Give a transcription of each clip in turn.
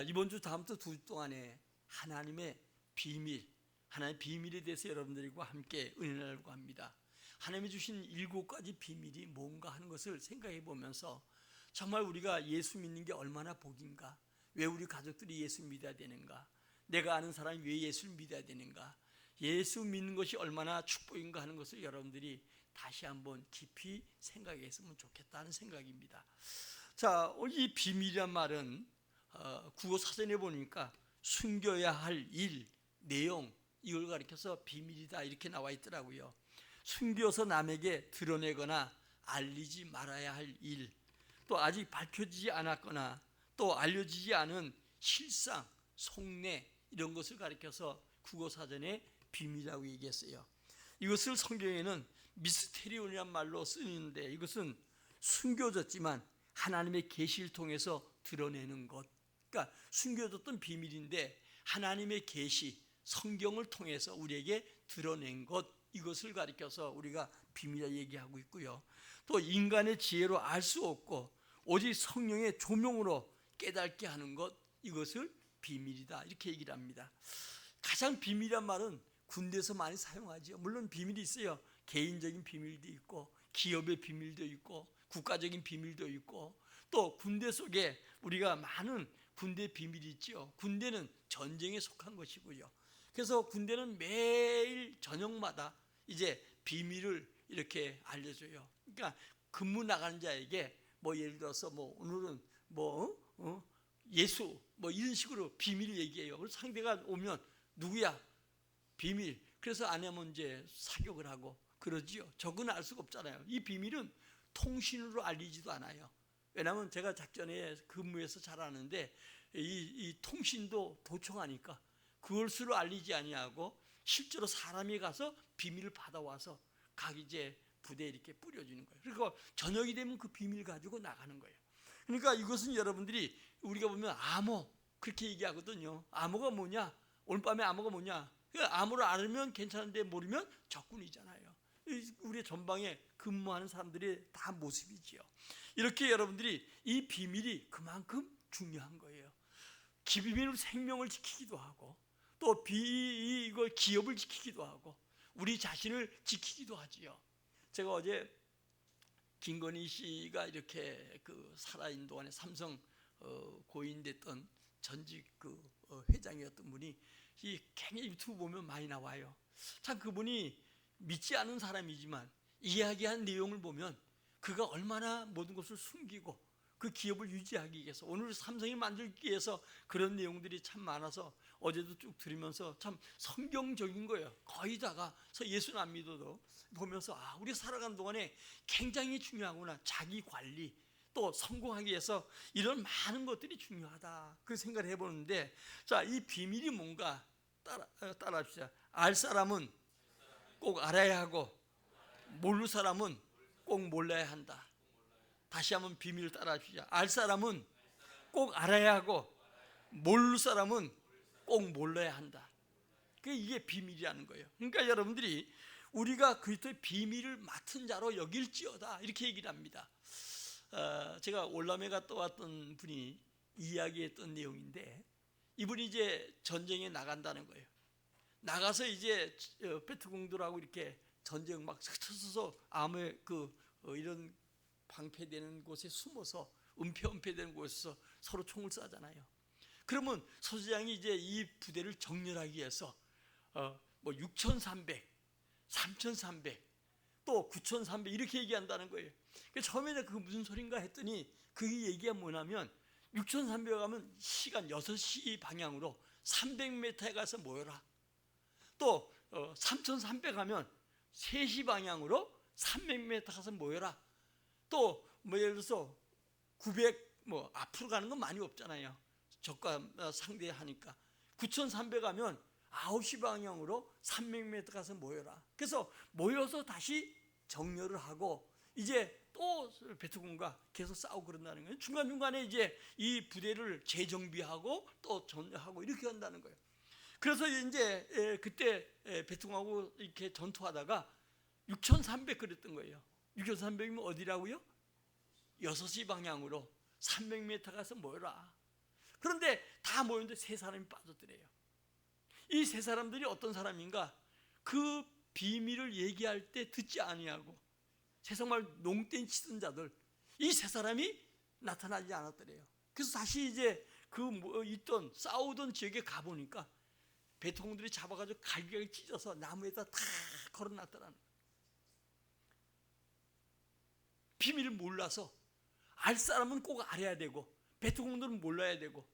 이번 주 다음 주 2주 동안에 하나님의 비밀, 하나님의 비밀에 대해서 여러분들과 함께 은혜 나누려고 합니다. 하나님이 주신 7가지 비밀이 뭔가 하는 것을 생각해 보면서 정말 우리가 예수 믿는 게 얼마나 복인가, 왜 우리 가족들이 예수 믿어야 되는가, 내가 아는 사람이 왜 예수를 믿어야 되는가, 예수 믿는 것이 얼마나 축복인가 하는 것을 여러분들이 다시 한번 깊이 생각했으면 좋겠다는 생각입니다. 자, 이 비밀이란 말은 국어 사전에 보니까 숨겨야 할 일, 내용, 이걸 가리켜서 비밀이다 이렇게 나와 있더라고요. 숨겨서 남에게 드러내거나 알리지 말아야 할 일, 또 아직 밝혀지지 않았거나 또 알려지지 않은 실상, 속내 이런 것을 가리켜서 국어사전에 비밀이라고 얘기했어요. 이것을 성경에는 미스테리온이란 말로 쓰는데, 이것은 숨겨졌지만 하나님의 계시를 통해서 드러내는 것, 그러니까 숨겨졌던 비밀인데 하나님의 계시, 성경을 통해서 우리에게 드러낸 것, 이것을 가리켜서 우리가 비밀이라 얘기하고 있고요. 또 인간의 지혜로 알 수 없고 오직 성령의 조명으로 깨닫게 하는 것, 이것을 비밀이다 이렇게 얘기를 합니다. 가장 비밀이란 말은 군대에서 많이 사용하죠. 물론 비밀이 있어요. 개인적인 비밀도 있고 기업의 비밀도 있고 국가적인 비밀도 있고, 또 군대 속에 우리가 많은 군대 비밀이 있죠. 군대는 전쟁에 속한 것이고요. 그래서 군대는 매일 저녁마다 이제 비밀을 이렇게 알려줘요. 그러니까 근무 나가는 자에게 뭐 예를 들어서 뭐 오늘은 예수 뭐 이런 식으로 비밀을 얘기해요. 그래서 상대가 오면 누구야? 비밀. 그래서 안 하면 이제 사격을 하고 그러지요. 적은 알 수가 없잖아요. 이 비밀은 통신으로 알리지도 않아요. 왜냐하면 제가 작전에 근무해서 잘 아는데 이 통신도 도청하니까 그것으로 알리지 아니하고 실제로 사람이 가서 비밀을 받아와서 각 이제 부대에 이렇게 뿌려주는 거예요. 그리고 저녁이 되면 그 비밀 가지고 나가는 거예요. 그러니까 이것은 여러분들이 우리가 보면 암호 그렇게 얘기하거든요. 암호가 뭐냐? 오늘 밤에 암호가 뭐냐? 암호를 알으면 괜찮은데 모르면 적군이잖아요. 우리 전방에 근무하는 사람들의 다 모습이지요. 이렇게 여러분들이 이 비밀이 그만큼 중요한 거예요. 비밀로 생명을 지키기도 하고 또 이걸 기업을 지키기도 하고 우리 자신을 지키기도 하지요. 제가 어제 김건희 씨가 이렇게 살아있는 동안에 삼성 고인됐던 전직 회장이었던 분이 굉장히 유튜브 보면 많이 나와요. 참 그분이 믿지 않은 사람이지만 이야기한 내용을 보면 그가 얼마나 모든 것을 숨기고 그 기업을 유지하기 위해서, 오늘 삼성이 만들기 위해서 그런 내용들이 참 많아서 어제도 쭉 들으면서 참 성경적인 거예요. 거의 다가 예수는 안 믿어도 보면서 우리 살아가는 동안에 굉장히 중요하구나. 자기 관리, 또 성공하기 위해서 이런 많은 것들이 중요하다 그 생각을 해보는데, 자, 이 비밀이 뭔가 따라합시다. 알 사람은 꼭 알아야 하고 모를 사람은 꼭 몰라야 한다. 다시 한번 비밀을 따라합시다. 알 사람은 꼭 알아야 하고 모를 사람은 꼭 몰라야 한다. 이게 비밀이라는 거예요. 그러니까 여러분들이 우리가 그리스도의 비밀을 맡은 자로 여길지어다 이렇게 얘기를 합니다. 제가 올람에 갔다 왔던 분이 이야기했던 내용인데, 이분이 이제 전쟁에 나간다는 거예요. 나가서 이제 베트공들하고 이렇게 전쟁 막 흩어져서 암에 이런 방패되는 곳에 숨어서 은폐되는 곳에서 서로 총을 쏴잖아요. 그러면 서수장이 이제 이 부대를 정렬하기 위해서 6,300, 3,300, 또 9,300 이렇게 얘기한다는 거예요. 처음에는 그게 무슨 소린가 했더니 그 얘기가 뭐냐면 6,300 가면 시간 6시 방향으로 300m에 가서 모여라. 또 3,300 하면 3시 방향으로 300m 가서 모여라. 또 예를 들어서 900 앞으로 가는 건 많이 없잖아요. 적과 상대하니까 9,300 하면 9시 방향으로 300m 가서 모여라. 그래서 모여서 다시 정렬을 하고 이제 또 베트공과 계속 싸우고 그런다는 거예요. 중간중간에 이제 이 부대를 재정비하고 또 전하고 이렇게 한다는 거예요. 그래서 이제 그때 베트공하고 이렇게 전투하다가 6,300 그랬던 거예요. 6,300이면 어디라고요? 6시 방향으로 300m 가서 모여라. 그런데 다 모였는데 세 사람이 빠졌더래요. 이 세 사람들이 어떤 사람인가? 그 비밀을 얘기할 때 듣지 아니하고 세상 말 농땡 치던 자들, 이 세 사람이 나타나지 않았더래요. 그래서 다시 이제 그 있던 싸우던 지역에 가보니까 베토공들이 잡아가지고 갈기갈기 찢어서 나무에다 다 걸어놨더라는 거예요. 비밀을 몰라서 알 사람은 꼭 알아야 되고 베토공들은 몰라야 되고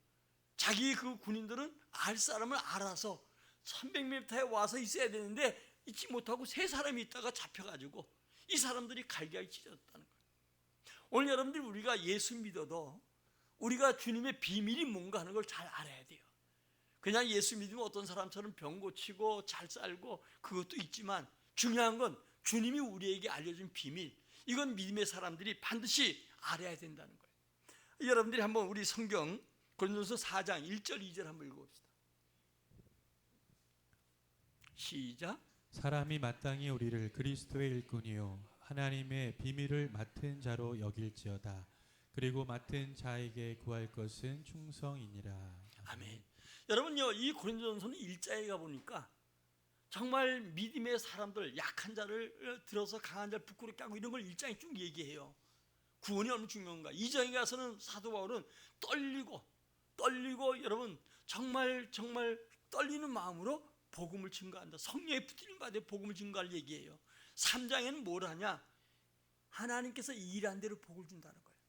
자기 그 군인들은 알 사람을 알아서 300m에 와서 있어야 되는데 있지 못하고 세 사람이 있다가 잡혀가지고 이 사람들이 갈기갈기 찢어졌다는 거예요. 오늘 여러분들 우리가 예수 믿어도 우리가 주님의 비밀이 뭔가 하는 걸 잘 알아야 돼요. 그냥 예수 믿으면 어떤 사람처럼 병 고치고 잘 살고 그것도 있지만 중요한 건 주님이 우리에게 알려준 비밀, 이건 믿음의 사람들이 반드시 알아야 된다는 거예요. 여러분들이 한번 우리 성경 고린도서 4장 1절 2절 한번 읽어봅시다. 시작. 사람이 마땅히 우리를 그리스도의 일꾼이요 하나님의 비밀을 맡은 자로 여길지어다. 그리고 맡은 자에게 구할 것은 충성이니라. 아멘. 여러분요, 이 고린도전서는 1장에 가보니까 정말 믿음의 사람들, 약한 자를 들어서 강한 자를 부끄럽게 하고 이런 걸 1장에 쭉 얘기해요. 구원이 얼마나 중요한가. 2장에 가서는 사도 바울은 떨리고 여러분 정말 떨리는 마음으로 복음을 증거한다. 성령의 붙들림 받아 복음을 증거할 얘기예요. 3장에는 뭘 하냐? 하나님께서 일한 대로 복을 준다는 거예요.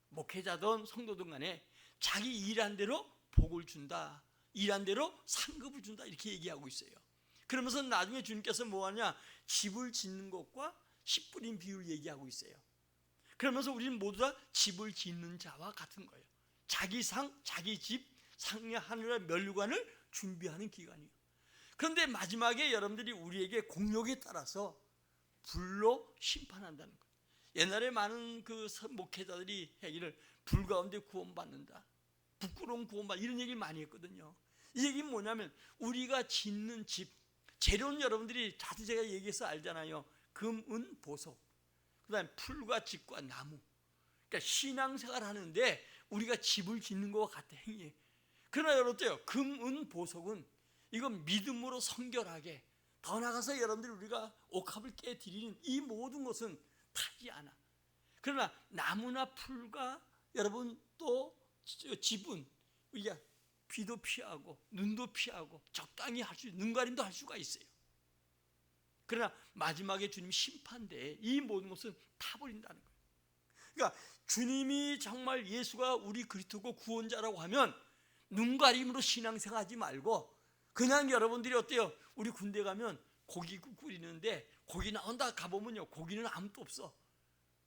목회자든 성도든 간에 자기 일한 대로 복을 준다, 일한 대로 상급을 준다, 이렇게 얘기하고 있어요. 그러면서 나중에 주님께서 뭐하냐? 집을 짓는 것과 씨 뿌린 비유를 얘기하고 있어요. 그러면서 우리는 모두 다 집을 짓는 자와 같은 거예요. 자기 상, 자기 집, 상의 하늘의 멸류관을 준비하는 기간이에요. 그런데 마지막에 여러분들이 우리에게 공력에 따라서 불로 심판한다는 거예요. 옛날에 많은 그 목회자들이 얘기를 불 가운데 구원받는다, 부끄러운 구원받는다, 이런 얘기를 많이 했거든요. 이 얘기는 뭐냐면 우리가 짓는 집, 재료는 여러분들이 자주 제가 얘기해서 알잖아요. 금, 은, 보석, 그 다음에 풀과 집과 나무. 그러니까 신앙생활 하는데 우리가 집을 짓는 것과 같은 행위예요. 그러나 여러분 어때요? 금, 은, 보석은 이건 믿음으로 성결하게, 더 나아가서 여러분들이 우리가 옥합을 깨드리는 이 모든 것은 타지 않아. 그러나 나무나 풀과 여러분 또 집은 우리가 비도 피하고 눈도 피하고 적당히 할 수, 눈 가림도 할 수가 있어요. 그러나 마지막에 주님 심판대에 이 모든 것은 타버린다는 거예요. 그러니까 주님이 정말 예수가 우리 그리스도고 구원자라고 하면 눈 가림으로 신앙생활하지 말고 그냥 여러분들이 어때요? 우리 군대 가면 고기국 끓이는데 고기 나온다 가보면요, 고기는 아무것도 없어.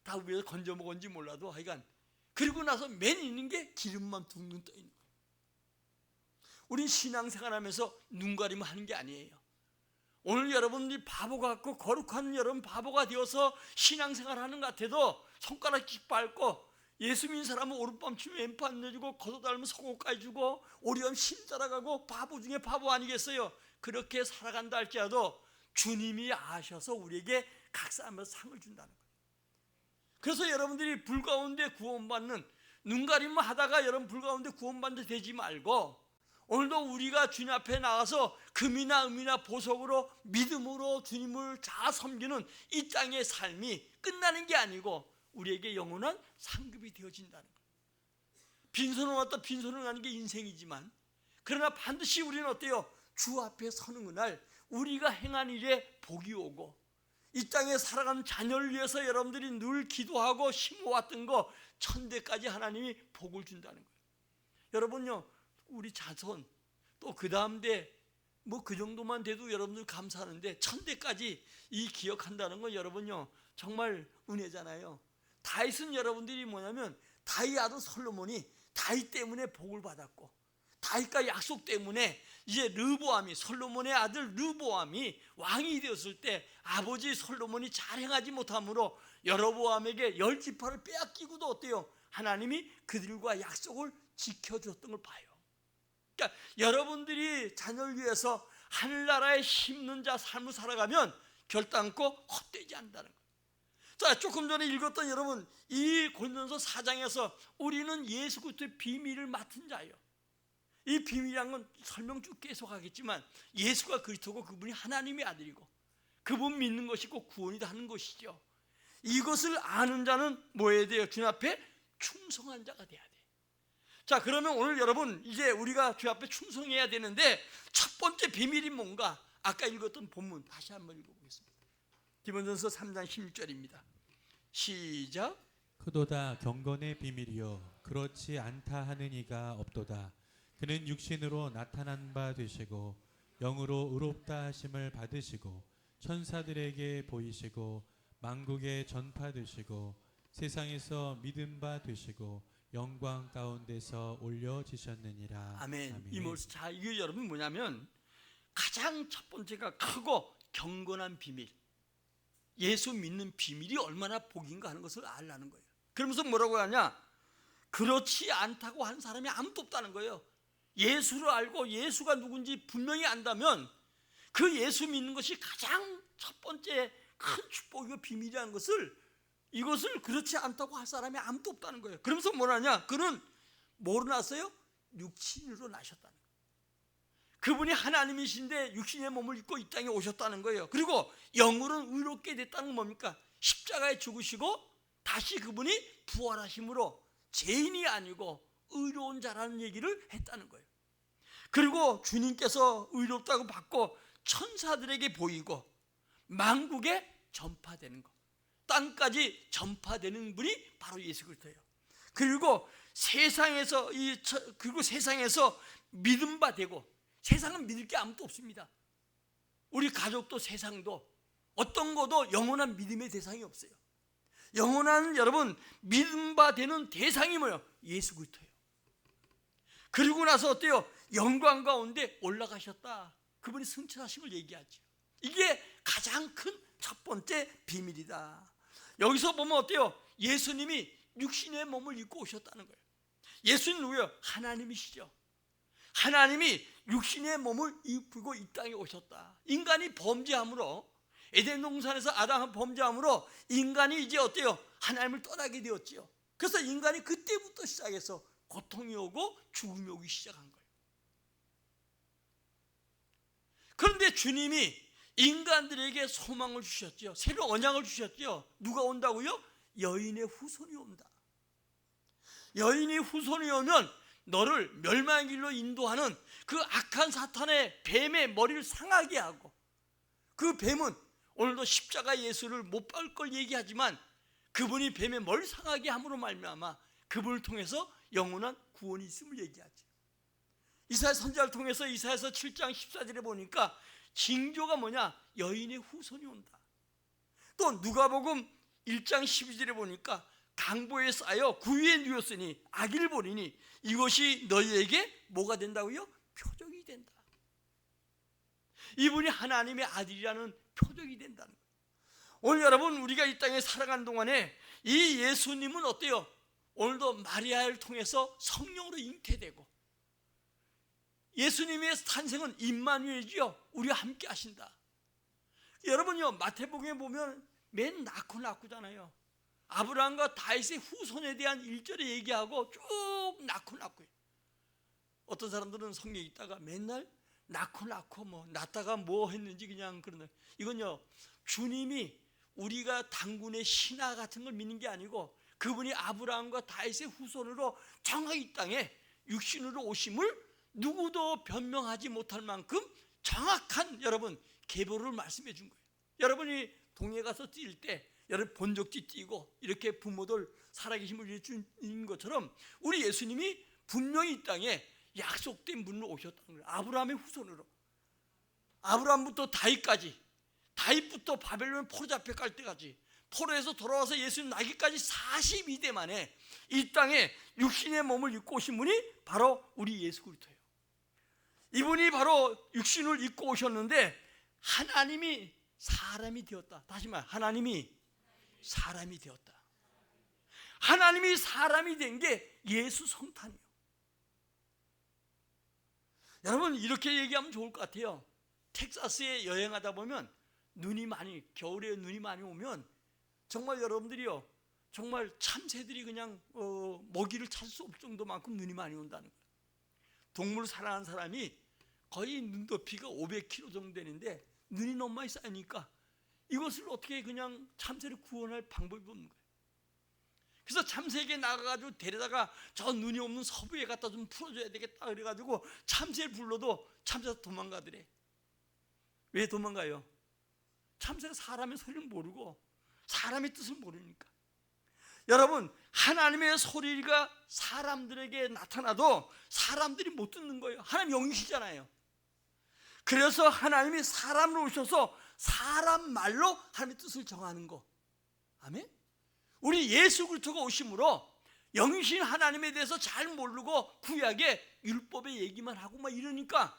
다 위에서 건져 먹은지 몰라도 하여간 그리고 나서 맨 있는 게 기름만 둥둥 떠 있는 거예요. 우린 신앙생활하면서 눈 가림을 하는 게 아니에요. 오늘 여러분들이 바보 같고 거룩한 여러분 바보가 되어서 신앙생활하는 것 같아도 손가락 킥 밟고 예수 믿는 사람은 오른밤 치면 왼팔 내주고 겉옷 닳으면 속옷까지 주고 오리엄 신 따라가고 바보 중에 바보 아니겠어요? 그렇게 살아간다 할지라도 주님이 아셔서 우리에게 각 사람마다 상을 준다는 거예요. 그래서 여러분들이 불 가운데 구원받는, 눈 가림만 하다가 여러분 불 가운데 구원받는 데 되지 말고 오늘도 우리가 주님 앞에 나가서 금이나 은이나 보석으로 믿음으로 주님을 잘 섬기는 이 땅의 삶이 끝나는 게 아니고 우리에게 영원한 상급이 되어진다는 거예요. 빈손으로 왔다 빈손으로 가는 게 인생이지만 그러나 반드시 우리는 어때요? 주 앞에 서는 그날 우리가 행한 일에 복이 오고 이 땅에 살아가는 자녀를 위해서 여러분들이 늘 기도하고 심어왔던 거 천대까지 하나님이 복을 준다는 거예요. 여러분요, 우리 자손 또 그 다음 대 뭐 그 정도만 돼도 여러분들 감사하는데 천대까지 이 기억한다는 건 여러분요 정말 은혜잖아요. 다윗은 여러분들이 뭐냐면 다윗 아들 솔로몬이 다윗 때문에 복을 받았고 다윗과 약속 때문에 이제 르보암이, 솔로몬의 아들 르보암이 왕이 되었을 때 아버지 솔로몬이 잘 행하지 못함으로 여로보암에게 10지파를 빼앗기고도 어때요? 하나님이 그들과 약속을 지켜줬던 걸 봐요. 그러니까 여러분들이 자녀를 위해서 하늘나라에 심는 자 삶을 살아가면 결단코 헛되지 않는다는 거예요. 자, 조금 전에 읽었던 여러분 이 고린도전서 4장에서 우리는 예수 그리스도의 비밀을 맡은 자예요. 이 비밀이란 건 설명 쭉 계속 하겠지만 예수가 그리스도고 그분이 하나님의 아들이고 그분 믿는 것이 꼭 구원이다 하는 것이죠. 이것을 아는 자는 뭐 해야 돼요? 주님 앞에 충성한 자가 돼야 돼. 자, 그러면 오늘 여러분 이제 우리가 주님 앞에 충성해야 되는데 첫 번째 비밀이 뭔가? 아까 읽었던 본문 다시 한번 읽어보겠습니다. 디모데전서 3장 16절입니다. 시작. 크도다 경건의 비밀이요 그렇지 않다 하는 이가 없도다. 그는 육신으로 나타난 바 되시고 영으로 의롭다 하심을 받으시고 천사들에게 보이시고 만국에 전파되시고 세상에서 믿음 바 되시고 영광 가운데서 올려지셨느니라. 아멘. 이 말씀 자, 이게 여러분 뭐냐면 가장 첫 번째가 크고 경건한 비밀, 예수 믿는 비밀이 얼마나 복인가 하는 것을 알라는 거예요. 그러면서 뭐라고 하냐? 그렇지 않다고 하는 사람이 아무도 없다는 거예요. 예수를 알고 예수가 누군지 분명히 안다면 그 예수 믿는 것이 가장 첫 번째 큰 축복이고 비밀이라는 것을, 이것을 그렇지 않다고 할 사람이 아무도 없다는 거예요. 그러면서 뭐라냐? 그는 뭐로 났어요? 육신으로 나셨다는 거예요. 그분이 하나님이신데 육신의 몸을 입고 이 땅에 오셨다는 거예요. 그리고 영으로는 의롭게 됐다는 건 뭡니까? 십자가에 죽으시고 다시 그분이 부활하심으로 죄인이 아니고 의로운 자라는 얘기를 했다는 거예요. 그리고 주님께서 의롭다고 받고 천사들에게 보이고 만국에 전파되는 것, 땅까지 전파되는 분이 바로 예수 그리스도예요. 그리고 세상에서 믿음 바 되고, 세상은 믿을 게 아무것도 없습니다. 우리 가족도 세상도 어떤 것도 영원한 믿음의 대상이 없어요. 영원한 여러분 믿음 바 되는 대상이 뭐예요? 예수 그리스도예요. 그리고 나서 어때요? 영광 가운데 올라가셨다. 그분이 승천하심을 얘기하죠. 이게 가장 큰 첫 번째 비밀이다. 여기서 보면 어때요? 예수님이 육신의 몸을 입고 오셨다는 거예요. 예수님 누구예요? 하나님이시죠. 하나님이 육신의 몸을 입고 이 땅에 오셨다. 인간이 범죄함으로, 에덴 동산에서 아담이 범죄함으로 인간이 이제 어때요? 하나님을 떠나게 되었지요. 그래서 인간이 그때부터 시작해서 고통이 오고 죽음이 오기 시작한 거예요. 그런데 주님이 인간들에게 소망을 주셨죠. 새로운 언약을 주셨죠. 누가 온다고요? 여인의 후손이 온다. 여인의 후손이 오면 너를 멸망의 길로 인도하는 그 악한 사탄의 뱀의 머리를 상하게 하고, 그 뱀은 오늘도 십자가 예수를 못 밟을 걸 얘기하지만 그분이 뱀의 머리를 상하게 함으로 말미암아 그분을 통해서 영원한 구원이 있음을 얘기하죠. 이사야 선지자를 통해서 이사야서 7장 14절에 보니까 징조가 뭐냐? 여인의 후손이 온다. 또 누가복음 1장 12절에 보니까 강보에 쌓여 구유에 누웠으니 악일 보리니 이것이 너희에게 뭐가 된다고요? 표적이 된다. 이분이 하나님의 아들이라는 표적이 된다는 거예요. 오늘 여러분 우리가 이 땅에 살아가는 동안에 이 예수님은 어때요? 오늘도 마리아를 통해서 성령으로 잉태되고, 예수님의 탄생은 임마누엘이요, 우리와 함께 하신다. 여러분요 마태복음에 보면 맨 낳고잖아요. 아브라함과 다윗의 후손에 대한 1절에 얘기하고 쭉 낳고요. 어떤 사람들은 성경 읽다가 맨날 낳고 뭐 낳다가 뭐 했는지 그냥 그러는, 이건요 주님이 우리가 당군의 신하 같은 걸 믿는 게 아니고 그분이 아브라함과 다윗의 후손으로 정확히 이 땅에 육신으로 오심을 누구도 변명하지 못할 만큼 정확한 여러분 계보를 말씀해 준 거예요. 여러분이 동해 가서 뛸 때 여러분 본적지 뛰고 이렇게 부모들 살아계심을 주는 것처럼 우리 예수님이 분명히 이 땅에 약속된 분으로 오셨다는 거예요. 아브라함의 후손으로, 아브라함부터 다윗까지, 다윗부터 바벨론 포로 잡혀갈 때까지, 포로에서 돌아와서 예수님 나기까지 42대 만에 이 땅에 육신의 몸을 입고 오신 분이 바로 우리 예수 그리스도예요. 이분이 바로 육신을 입고 오셨는데 하나님이 사람이 되었다. 다시 말, 하나님이 사람이 되었다. 하나님이 사람이 된 게 예수 성탄이에요. 여러분 이렇게 얘기하면 좋을 것 같아요. 텍사스에 여행하다 보면 눈이 많이, 겨울에 눈이 많이 오면 정말 여러분들이요, 정말 참새들이 그냥 먹이를 찾을 수 없을 정도만큼 눈이 많이 온다는 거예요. 동물 사랑하는 사람이 거의 눈높이가 500km 정도 되는데 눈이 너무 많이 쌓이니까 이것을 어떻게 그냥 참새를 구원할 방법이 없는 거예요. 그래서 참새에게 나가가지고 데려다가 저 눈이 없는 서부에 갖다 좀 풀어줘야 되겠다 그래가지고 참새를 불러도 참새가 도망가더래. 왜 도망가요? 참새가 사람의 소리를 모르고 사람의 뜻을 모르니까. 여러분, 하나님의 소리가 사람들에게 나타나도 사람들이 못 듣는 거예요. 하나님 영이시잖아요. 그래서 하나님이 사람으로 오셔서 사람 말로 하나님의 뜻을 정하는 거. 아멘? 우리 예수 그리스도가 오심으로 영이신 하나님에 대해서 잘 모르고 구약의 율법의 얘기만 하고 막 이러니까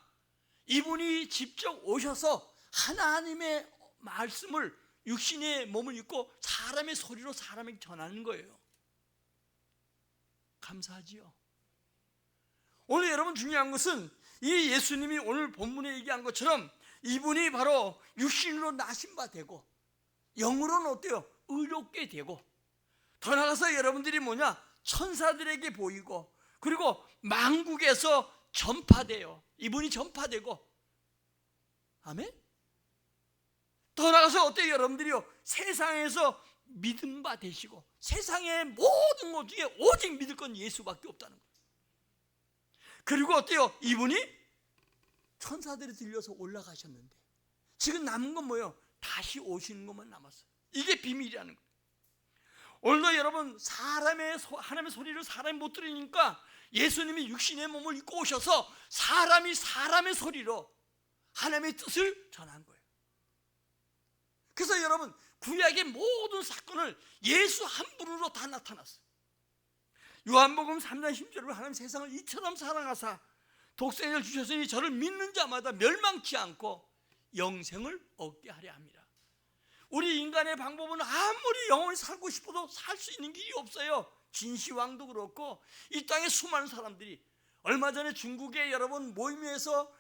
이분이 직접 오셔서 하나님의 말씀을 육신의 몸을 입고 사람의 소리로 사람에게 전하는 거예요. 감사하지요. 오늘 여러분 중요한 것은 이 예수님이 오늘 본문에 얘기한 것처럼 이분이 바로 육신으로 나신 바 되고 영으로는 어때요? 의롭게 되고 더 나아가서 여러분들이 뭐냐? 천사들에게 보이고 그리고 만국에서 전파돼요. 이분이 전파되고 아멘? 더 나아가서 어때요? 여러분들이요 세상에서 믿음 바 되시고 세상의 모든 것 중에 오직 믿을 건 예수밖에 없다는 거예요. 그리고 어때요? 이분이 천사들이 들려서 올라가셨는데 지금 남은 건 뭐예요? 다시 오시는 것만 남았어요. 이게 비밀이라는 거예요. 오늘도 여러분 하나님의 소리를 사람이 못 들으니까 예수님이 육신의 몸을 입고 오셔서 사람이 사람의 소리로 하나님의 뜻을 전한 거예요. 그래서 여러분 구약의 모든 사건을 예수 한 분으로 다 나타났어요. 요한복음 3장 10절로 하나님 세상을 이처럼 사랑하사 독생을 주셨으니 저를 믿는 자마다 멸망치 않고 영생을 얻게 하려 함이라. 우리 인간의 방법은 아무리 영원히 살고 싶어도 살 수 있는 길이 없어요. 진시황도 그렇고 이 땅에 수많은 사람들이 얼마 전에 중국의 여러분 모임에서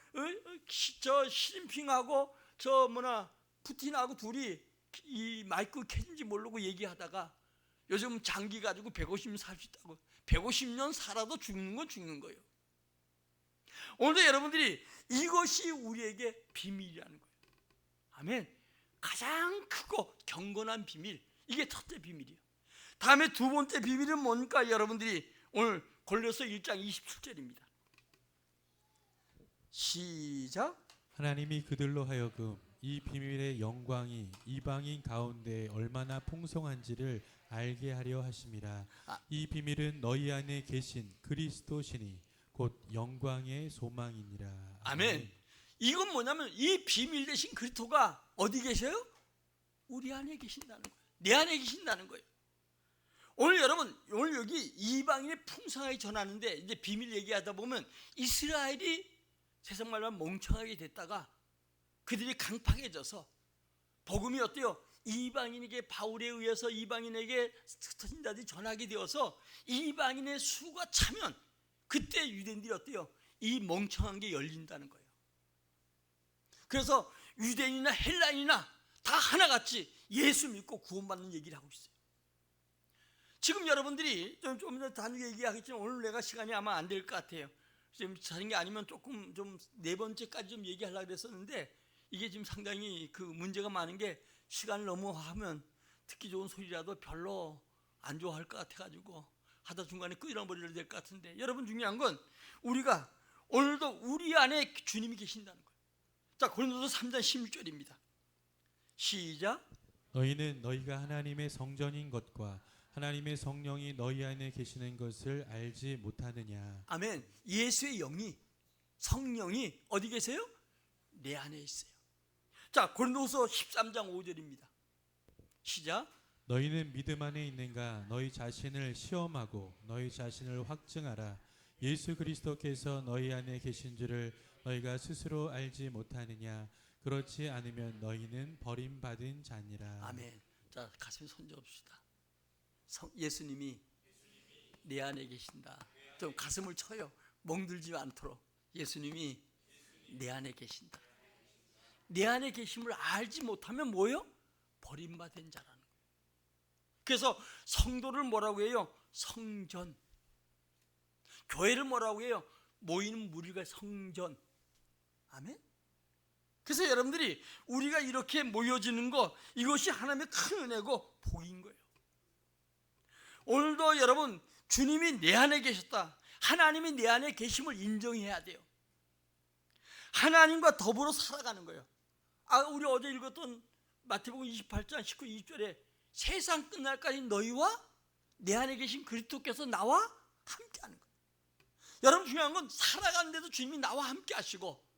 저 시진핑하고 푸틴하고 둘이 이 마이크 켜진지 모르고 얘기하다가 요즘 장기 가지고 150년 살 수 있다고. 150년 살아도 죽는 건 죽는 거예요. 오늘도 여러분들이 이것이 우리에게 비밀이라는 거예요. 아멘. 가장 크고 경건한 비밀, 이게 첫째 비밀이에요. 다음에 두 번째 비밀은 뭔가 여러분들이 오늘 골로새 1장 27절입니다. 시작. 하나님이 그들로 하여금 이 비밀의 영광이 이방인 가운데 얼마나 풍성한지를 알게 하려 하심이라. 이 비밀은 너희 안에 계신 그리스도시니 곧 영광의 소망이니라. 아멘. 이건 뭐냐면 이 비밀 대신 그리스도가 어디 계셔요? 우리 안에 계신다는 거예요. 내 안에 계신다는 거예요. 오늘 여러분 여기 이방인의 풍성하게 전하는데 이제 비밀 얘기하다 보면 이스라엘이 세상 말로 멍청하게 됐다가 그들이 강팍해져서 복음이 어때요? 이방인에게 바울에 의해서 이방인에게 선지자들이 전하게 되어서 이방인의 수가 차면 그때 유대인들이 어때요? 이 멍청한 게 열린다는 거예요. 그래서 유대인이나 헬라인이나 다 하나같이 예수 믿고 구원받는 얘기를 하고 있어요. 지금 여러분들이 좀 더 단순히 얘기하겠지만 오늘 내가 시간이 아마 안 될 것 같아요. 지금 다른 게 아니면 조금 좀 네 번째까지 좀 얘기하려고 그랬었는데 이게 지금 상당히 그 문제가 많은 게 시간을 너무 하면 듣기 좋은 소리라도 별로 안 좋아할 것 같아가지고 하다 중간에 끊어버려야 될 것 같은데 여러분 중요한 건 우리가 오늘도 우리 안에 주님이 계신다는 거예요. 자, 고린도서 3장 16절입니다. 시작. 너희는 너희가 하나님의 성전인 것과 하나님의 성령이 너희 안에 계시는 것을 알지 못하느냐. 아멘. 예수의 영이 성령이 어디 계세요? 내 안에 있어요. 자, 고린도서 13장 5절입니다. 시작. 너희는 믿음 안에 있는가? 너희 자신을 시험하고 너희 자신을 확증하라. 예수 그리스도께서 너희 안에 계신 줄을 너희가 스스로 알지 못하느냐. 그렇지 않으면 너희는 버림받은 자니라. 아멘. 자, 가슴에 손잡읍시다. 예수님이 내 안에 계신다. 좀 가슴을 쳐요. 멍들지 않도록. 예수님이 내 안에 계신다. 내 안에 계심을 알지 못하면 뭐예요? 버림받은 자라는 거예요. 그래서 성도를 뭐라고 해요? 성전. 교회를 뭐라고 해요? 모이는 무리가 성전. 아멘. 그래서 여러분들이 우리가 이렇게 모여지는 거, 이것이 하나님의 큰 은혜고 복인 거예요. 오늘도 여러분, 주님이 내 안에 계셨다, 하나님이 내 안에 계심을 인정해야 돼요. 하나님과 더불어 살아가는 거예요. 우리 어제 읽었던 마태복음 28장 19, 20절에 세상 끝날까지 너희와 내 안에 계신 그리스도께서 나와 함께하는 거예요. 여러분, 중요한 건 살아가는데도 주님이 나와 함께 하시고,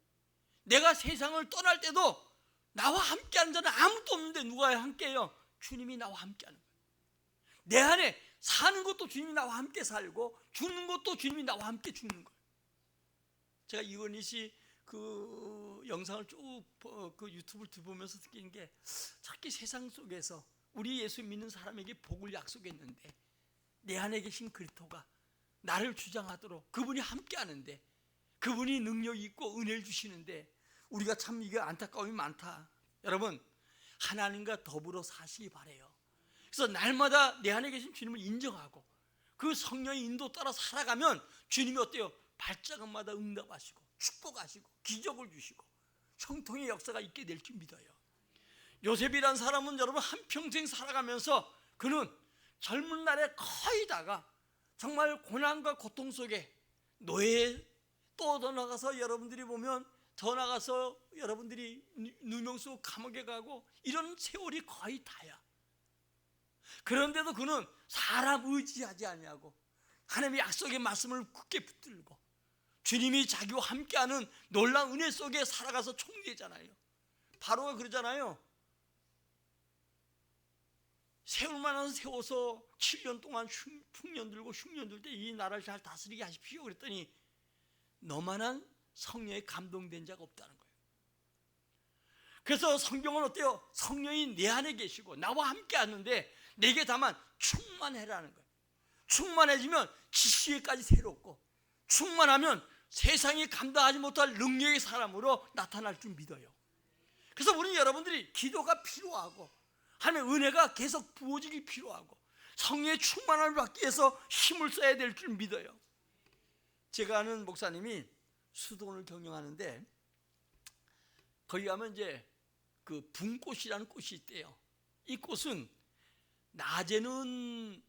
내가 세상을 떠날 때도 나와 함께하는 자는 아무도 없는데 누가 함께해요? 주님이 나와 함께하는 거예요. 내 안에 사는 것도 주님이 나와 함께 살고, 죽는 것도 주님이 나와 함께 죽는 거예요. 제가 이건희 씨 그 영상을 쭉 그 유튜브를 보면서 느끼는 게, 저렇게 세상 속에서 우리 예수 믿는 사람에게 복을 약속했는데 내 안에 계신 그리스도가 나를 주장하도록 그분이 함께 하는데, 그분이 능력이 있고 은혜를 주시는데 우리가 참 이게 안타까움이 많다. 여러분, 하나님과 더불어 사시기 바래요. 그래서 날마다 내 안에 계신 주님을 인정하고 그 성령의 인도 따라 살아가면 주님이 어때요? 발자국마다 응답하시고 축복하시고 기적을 주시고 형통의 역사가 있게 될 줄 믿어요. 요셉이란 사람은 여러분 한평생 살아가면서 그는 젊은 날에 거의 다가 정말 고난과 고통 속에 노예에 또 더 나가서 여러분들이 보면 더 나가서 여러분들이 누명 쓰고 감옥에 가고 이런 세월이 거의 다야. 그런데도 그는 사람 의지하지 아니하고 하나님의 약속의 말씀을 굳게 붙들고 주님이 자기와 함께하는 놀라운 은혜 속에 살아가서 총리잖아요. 바로가 그러잖아요. 세울만 한 세워서 7년 동안 흉년 들고 흉년 들 때 이 나라를 잘 다스리게 하십시오 그랬더니 너만한 성령에 감동된 자가 없다는 거예요. 그래서 성경은 어때요? 성령이 내 안에 계시고 나와 함께 하는데 내게 다만 충만해라는 거예요. 충만해지면 지식에까지 새롭고, 충만하면 세상이 감당하지 못할 능력의 사람으로 나타날 줄 믿어요. 그래서 우리 여러분들이 기도가 필요하고 하나님의 은혜가 계속 부어지기 필요하고 성령의 충만함을 받기 위해서 힘을 써야 될 줄 믿어요. 제가 아는 목사님이 수도원을 경영하는데 거기 가면 이제 그 분꽃이라는 꽃이 있대요. 이 꽃은 낮에는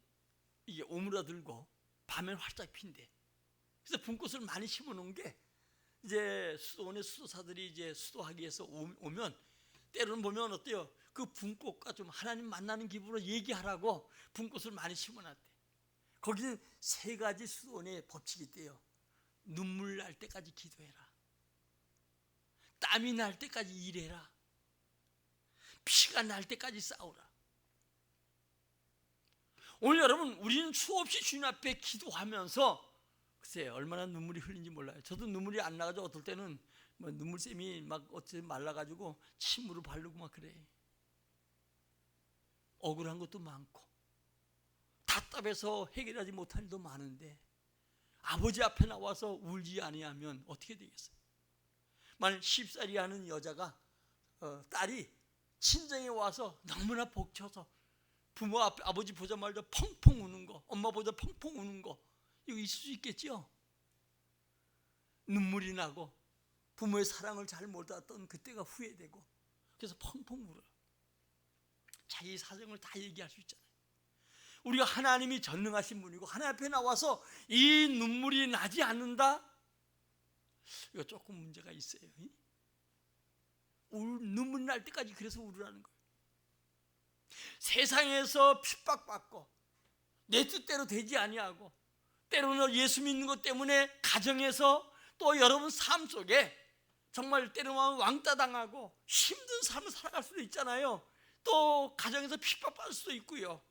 이게 오므라들고 밤에는 활짝 핀대. 그래서 분꽃을 많이 심어놓은 게 이제 수도원의 수도사들이 이제 수도하기 위해서 오면 때로는 보면 어때요? 그 분꽃과 좀 하나님 만나는 기분으로 얘기하라고 분꽃을 많이 심어놨대. 거기는 3가지 수도원의 법칙이 있대요. 눈물 날 때까지 기도해라. 땀이 날 때까지 일해라. 피가 날 때까지 싸우라. 오늘 여러분, 우리는 수없이 주님 앞에 기도하면서 글쎄 얼마나 눈물이 흘린지 몰라요. 저도 눈물이 안 나가지고 어떨 때는 뭐 눈물샘이 막 어째 말라가지고 침으로 바르고 막 그래. 억울한 것도 많고 답답해서 해결하지 못할 일도 많은데 아버지 앞에 나와서 울지 아니하면 어떻게 되겠어요? 만약 10살이 하는 여자가 딸이 친정에 와서 너무나 벅쳐서 부모 앞에 아버지 보자마자 펑펑 우는 거, 엄마 보자 펑펑 우는 거, 이거 있을 수 있겠죠? 눈물이 나고 부모의 사랑을 잘 못 받았던 그때가 후회되고 그래서 펑펑 울어요. 자기 사정을 다 얘기할 수 있잖아요. 우리가 하나님이 전능하신 분이고 하나님 앞에 나와서 이 눈물이 나지 않는다? 이거 조금 문제가 있어요. 눈물 날 때까지 그래서 울으라는 거예요. 세상에서 핍박받고 내 뜻대로 되지 아니하고 때로는 예수 믿는 것 때문에 가정에서 또 여러분 삶 속에 정말 때로는 왕따 당하고 힘든 삶을 살아갈 수도 있잖아요. 또 가정에서 핍박받을 수도 있고요.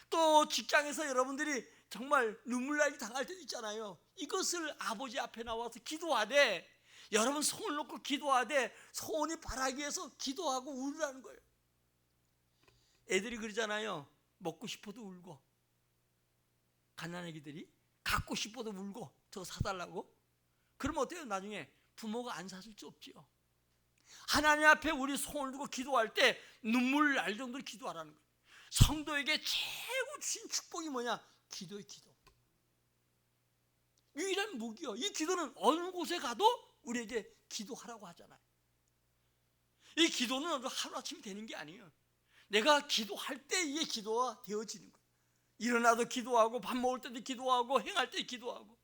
또 직장에서 여러분들이 정말 눈물 나게 당할 때도 있잖아요. 이것을 아버지 앞에 나와서 기도하되 여러분 손을 놓고 기도하되 소원이 바라기 위해서 기도하고 울으라는 거예요. 애들이 그러잖아요. 먹고 싶어도 울고 가난한 애기들이 갖고 싶어도 울고 저거 사달라고. 그러면 어때요? 나중에 부모가 안 사줄 수 없지요. 하나님 앞에 우리 손을 두고 기도할 때 눈물 날 정도로 기도하라는 거예요. 성도에게 최고 주신 축복이 뭐냐? 기도의 기도. 유일한 무기요. 이 기도는 어느 곳에 가도 우리에게 기도하라고 하잖아요. 이 기도는 하루아침에 되는 게 아니에요. 내가 기도할 때 이게 기도가 되어지는 거예요. 일어나도 기도하고 밥 먹을 때도 기도하고 행할 때 기도하고.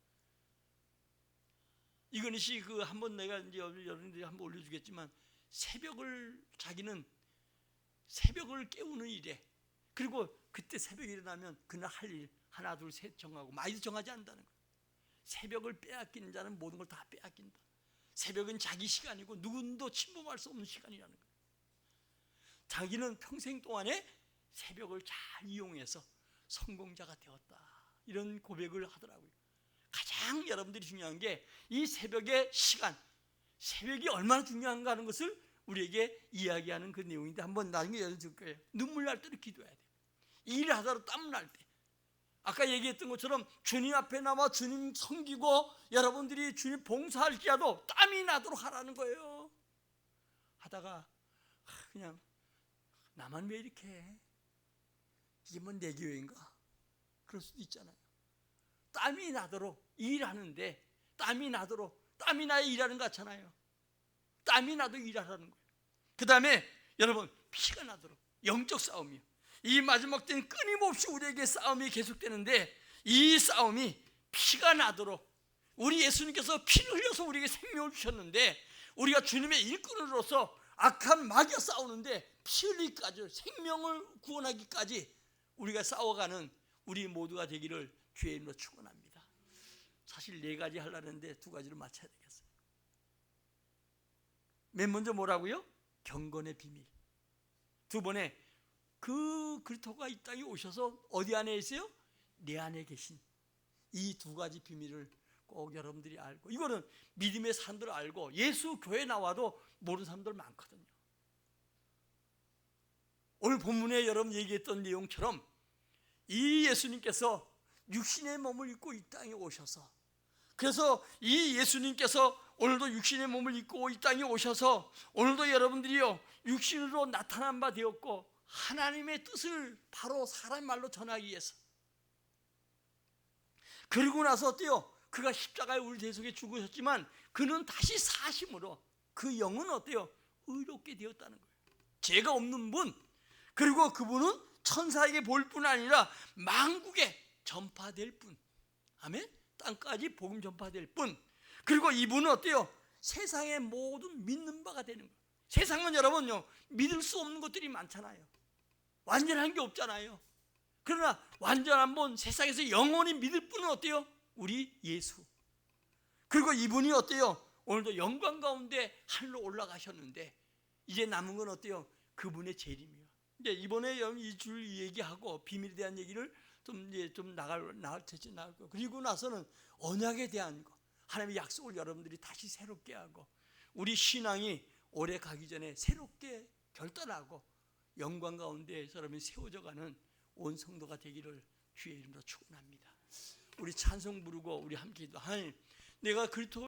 이건희 그 한번 내가 이제 여러분들이 한번 올려주겠지만 자기는 새벽을 깨우는 일에, 그리고 그때 새벽에 일어나면 그날 할 일 하나 둘 셋 정하고 많이도 정하지 않는다는 거예요. 새벽을 빼앗기는 자는 모든 걸 다 빼앗긴다. 새벽은 자기 시간이고 누구도 침범할 수 없는 시간이라는 거예요. 자기는 평생 동안에 새벽을 잘 이용해서 성공자가 되었다, 이런 고백을 하더라고요. 가장 여러분들이 중요한 게 이 새벽의 시간, 새벽이 얼마나 중요한가 하는 것을 우리에게 이야기하는 그 내용인데, 한번 나중에 열어줄 거예요. 눈물 날 때는 기도해야 돼요. 일을 하다가 땀 날 때, 아까 얘기했던 것처럼 주님 앞에 나와 주님 섬기고 여러분들이 주님 봉사할지라도 땀이 나도록 하라는 거예요. 하다가 그냥 나만 왜 이렇게 해? 이게 뭐 내 교회인가? 그럴 수도 있잖아요. 땀이 나도록 일하는데, 땀이 나야 일하는 것 같잖아요. 땀이 나도 일하라는 거예요. 그 다음에 여러분, 피가 나도록, 영적 싸움이요. 이 마지막 때는 끊임없이 우리에게 싸움이 계속되는데, 이 싸움이 피가 나도록, 우리 예수님께서 피를 흘려서 우리에게 생명을 주셨는데, 우리가 주님의 일꾼으로서 악한 마귀와 싸우는데 피 흘리기까지, 생명을 구원하기까지 우리가 싸워가는 우리 모두가 되기를 주의 이름으로 축원합니다. 사실 4가지 하려는데 2가지로 맞춰야 되겠어요. 맨 먼저 뭐라고요? 경건의 비밀. 2번에 그 그리스도가 이 땅에 오셔서 어디 안에 있어요? 내 안에 계신 이 2가지 비밀을 꼭 여러분들이 알고, 이거는 믿음의 사람들 알고 예수 교회 나와도 모르는 사람들 많거든요. 오늘 본문에 여러분 얘기했던 내용처럼 이 예수님께서 육신의 몸을 입고 이 땅에 오셔서, 그래서 이 예수님께서 오늘도 육신의 몸을 입고 이 땅에 오셔서 오늘도 여러분들이요 육신으로 나타난 바 되었고, 하나님의 뜻을 바로 사람 말로 전하기 위해서, 그리고 나서 어때요? 그가 십자가에 우리 대속에 죽으셨지만 그는 다시 사심으로 그 영은 어때요? 의롭게 되었다는 거예요. 죄가 없는 분, 그리고 그분은 천사에게 볼 뿐 아니라 만국에 전파될 분, 아멘? 땅까지 복음 전파될 분, 그리고 이분은 어때요? 세상의 모든 믿는 바가 되는 거예요. 세상은 여러분요 믿을 수 없는 것들이 많잖아요. 완전한 게 없잖아요. 그러나 완전한 분, 세상에서 영원히 믿을 분은 어때요? 우리 예수. 그리고 이분이 어때요? 오늘도 영광 가운데 하늘로 올라가셨는데 이제 남은 건 어때요? 그분의 재림이요. 이제 이번에 이 줄 얘기하고 비밀에 대한 얘기를 좀 나갈 테지 나갈 거. 그리고 나서는 언약에 대한 거, 하나님의 약속을 여러분들이 다시 새롭게 하고, 우리 신앙이 오래 가기 전에 새롭게 결단하고 영광 가운데 여러분이 세워져가는 온 성도가 되기를 주의 이름으로 축원합니다. 우리 찬송 부르고 우리 함께 기도. 하나님, 내가 그리스도